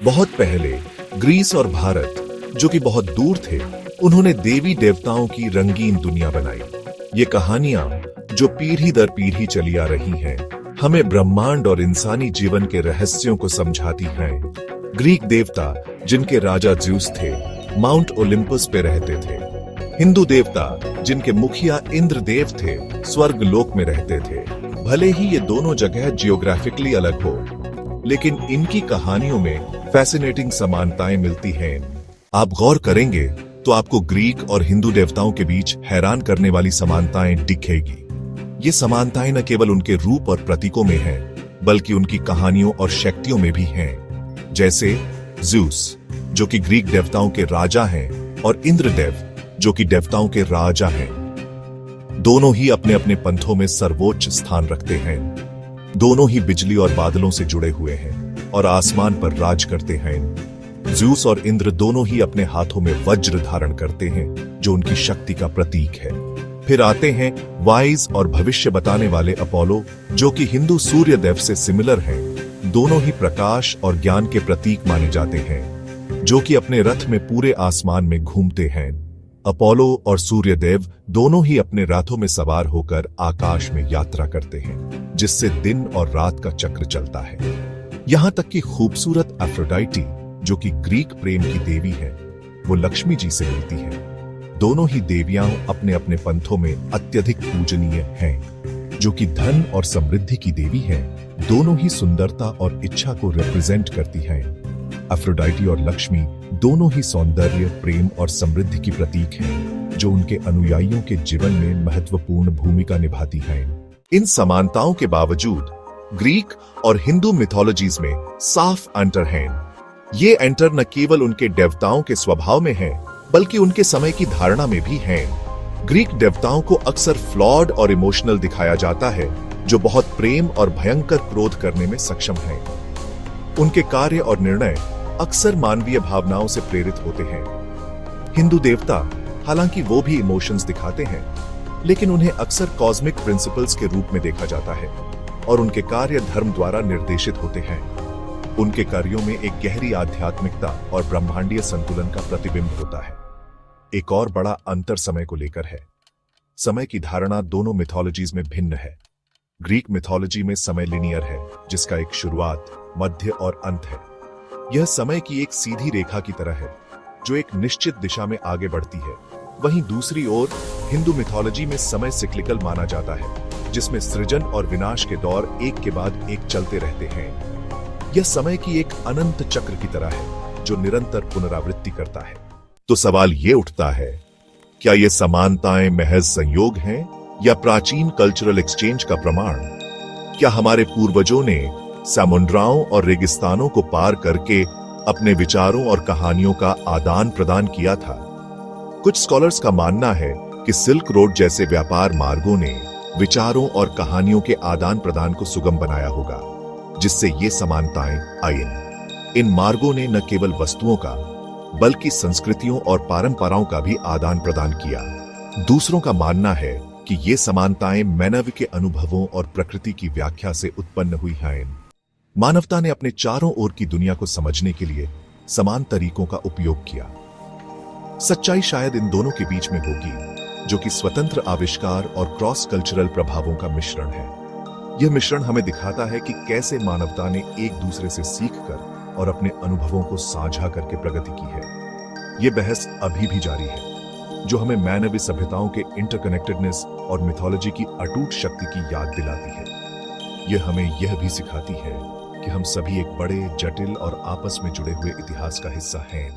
बहुत पहले ग्रीस और भारत, जो कि बहुत दूर थे, उन्होंने देवी देवताओं की रंगीन दुनिया बनाई। ये कहानियां जो पीढ़ी दर पीढ़ी चली आ रही हैं, हमें ब्रह्मांड और इंसानी जीवन के रहस्यों को समझाती हैं। ग्रीक देवता, जिनके राजा ज्यूस थे, माउंट ओलिम्पस पे रहते थे। हिंदू देवता, जिनके मुखिया इंद्रदेव थे, स्वर्ग लोक में रहते थे। भले ही ये दोनों जगह जियोग्राफिकली अलग हो, लेकिन इनकी कहानियों में फैसिनेटिंग समानताएं मिलती हैं। आप गौर करेंगे तो आपको ग्रीक और हिंदू देवताओं के बीच हैरान करने वाली समानताएं दिखेगी। ये समानताएं न केवल उनके रूप और प्रतीकों में हैं, बल्कि उनकी कहानियों और शक्तियों में भी हैं। जैसे ज्यूस, जो कि ग्रीक देवताओं के राजा हैं, और इंद्रदेव, जो कि देवताओं के राजा हैं। दोनों ही अपने अपने पंथों में सर्वोच्च स्थान रखते हैं। दोनों ही बिजली और बादलों से जुड़े हुए हैं और आसमान पर राज करते हैं। ज्यूस और इंद्र दोनों ही अपने हाथों में वज्र धारण करते हैं, जो उनकी शक्ति का प्रतीक है। फिर आते हैं वाइज और भविष्य बताने वाले अपोलो, जो कि हिंदू सूर्य देव से सिमिलर हैं। दोनों ही प्रकाश और ज्ञान के प्रतीक माने जाते हैं, जो कि अपने रथ में पूरे आसमान में घूमते हैं। अपोलो और सूर्यदेव दोनों ही अपने रथों में सवार होकर आकाश में यात्रा करते हैं, जिससे दिन और रात का चक्र चलता है। यहां तक कि खूबसूरत एफ्रोडाइटी, जो कि ग्रीक प्रेम की देवी है, वो लक्ष्मी जी से मिलती है। दोनों ही देवियां अपने अपने पंथों में अत्यधिक पूजनीय हैं। जो कि धन और समृद्धि की देवी हैं, दोनों ही सुंदरता और इच्छा को रिप्रेजेंट करती हैं। एफ्रोडाइटी और लक्ष्मी दोनों ही सौंदर्य, प्रेम और समृद्धि की प्रतीक हैं, जो उनके अनुयायियों के जीवन में महत्वपूर्ण भूमिका निभाती हैं। इन समानताओं के बावजूद ग्रीक और हिंदू मिथोलॉजीज में साफ अंतर हैं। ये अंतर न केवल उनके देवताओं के स्वभाव में है, बल्कि उनके समय की धारणा में भी हैं। ग्रीक देवताओं को अक्सर फ्लॉड और इमोशनल दिखाया जाता है, जो बहुत प्रेम और भयंकर क्रोध करने में सक्षम हैं। उनके कार्य और निर्णय अक्सर मानवीय भावनाओं से प्रेरित होते हैं। हिंदू देवता, हालांकि वो भी इमोशंस दिखाते हैं, लेकिन उन्हें अक्सर कॉस्मिक प्रिंसिपल्स के रूप में देखा जाता है और उनके कार्य धर्म द्वारा निर्देशित होते हैं। उनके कार्यों में एक गहरी आध्यात्मिकता और ब्रह्मांडीय संतुलन का प्रतिबिंब होता है। एक और बड़ा अंतर समय को लेकर है। समय की धारणा दोनों मिथोलॉजीज में भिन्न है। ग्रीक मिथोलॉजी में समय लिनियर है, जिसका एक शुरुआत, मध्य और अंत है। यह समय की एक सीधी रेखा की तरह है, जो एक निश्चित दिशा में आगे बढ़ती है। वहीं दूसरी ओर हिंदू मिथोलॉजी में समय सिक्लिकल माना जाता है, जिसमें सृजन और विनाश के दौर एक के बाद एक चलते रहते हैं। यह समय की एक अनंत चक्र की तरह है, जो निरंतर पुनरावृत्ति करता है। तो सवाल ये उठता है, क्या ये समानताएं महज संयोग हैं या प्राचीन कल्चरल एक्सचेंज का प्रमाण? क्या हमारे पूर्वजों ने समुद्राओं और रेगिस्तानों को पार करके अपने विचारों और कहानियों का आदान प्रदान किया था? कुछ स्कॉलर्स का मानना है कि सिल्क रोड जैसे व्यापार मार्गों ने विचारों और कहानियों के आदान प्रदान को सुगम बनाया होगा, जिससे ये समानताएं आईं। इन मार्गों ने न केवल वस्तुओं का, बल्कि संस्कृतियों और परंपराओं का भी आदान प्रदान किया। दूसरों का मानना है कि ये समानताएं मानव के अनुभवों और प्रकृति की व्याख्या से उत्पन्न हुई हैं। मानवता ने अपने चारों ओर की दुनिया को समझने के लिए समान तरीकों का उपयोग किया। सच्चाई शायद इन दोनों के बीच में होगी, जो कि स्वतंत्र आविष्कार और क्रॉस कल्चरल प्रभावों का मिश्रण है। यह मिश्रण हमें दिखाता है कि कैसे मानवता ने एक दूसरे से सीखकर और अपने अनुभवों को साझा करके प्रगति की है। यह बहस अभी भी जारी है, जो हमें मानवीय सभ्यताओं के इंटरकनेक्टेडनेस और मिथोलॉजी की अटूट शक्ति की याद दिलाती है। यह हमें यह भी सिखाती है कि हम सभी एक बड़े, जटिल और आपस में जुड़े हुए इतिहास का हिस्सा हैं।